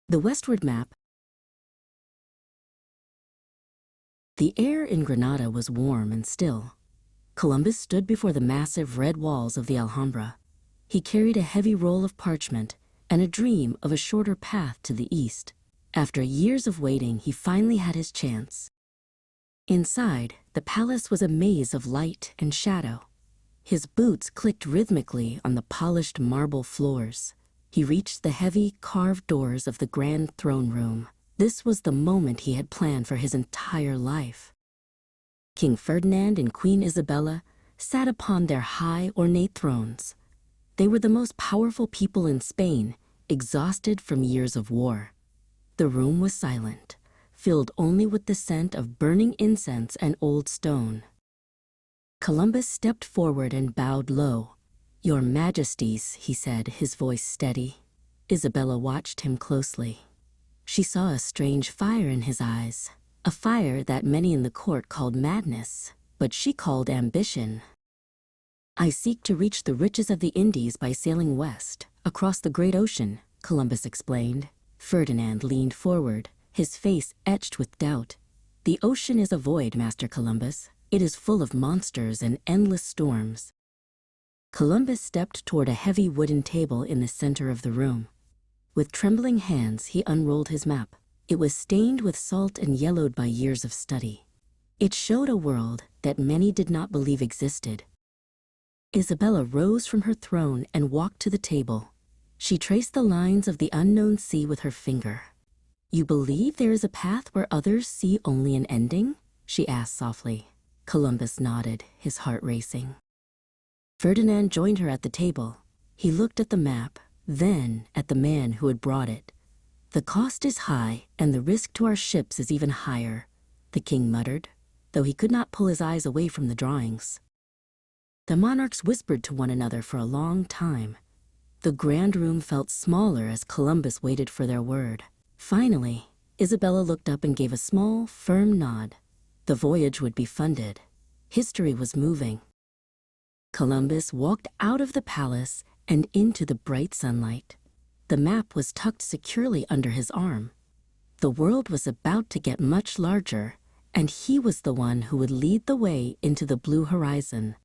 The westward map. The air in Granada was warm and still. Columbus stood before the massive red walls of the Alhambra. He carried a heavy roll of parchment and a dream of a shorter path to the east. After years of waiting, he finally had his chance. Inside, the palace was a maze of light and shadow. His boots clicked rhythmically on the polished marble floors. He reached the heavy, carved doors of the grand throne room. This was the moment he had planned for his entire life. King Ferdinand and Queen Isabella sat upon their high, ornate thrones. They were the most powerful people in Spain, exhausted from years of war. The room was silent, filled only with the scent of burning incense and old stone. Columbus stepped forward and bowed low. "Your Majesties," he said, his voice steady. Isabella watched him closely. She saw a strange fire in his eyes, a fire that many in the court called madness, but she called ambition. "I seek to reach the riches of the Indies by sailing west, across the great ocean," Columbus explained. Ferdinand leaned forward, his face etched with doubt. "The ocean is a void, Master Columbus. It is full of monsters and endless storms." Columbus stepped toward a heavy wooden table in the center of the room. With trembling hands, he unrolled his map. It was stained with salt and yellowed by years of study. It showed a world that many did not believe existed. Isabella rose from her throne and walked to the table. She traced the lines of the unknown sea with her finger. "You believe there is a path where others see only an ending?" she asked softly. Columbus nodded, his heart racing. Ferdinand joined her at the table. He looked at the map, then at the man who had brought it. "The cost is high, and the risk to our ships is even higher," the king muttered, though he could not pull his eyes away from the drawings. The monarchs whispered to one another for a long time. The grand room felt smaller as Columbus waited for their word. Finally, Isabella looked up and gave a small, firm nod. The voyage would be funded. History was moving. Columbus walked out of the palace and into the bright sunlight. The map was tucked securely under his arm. The world was about to get much larger, and he was the one who would lead the way into the blue horizon.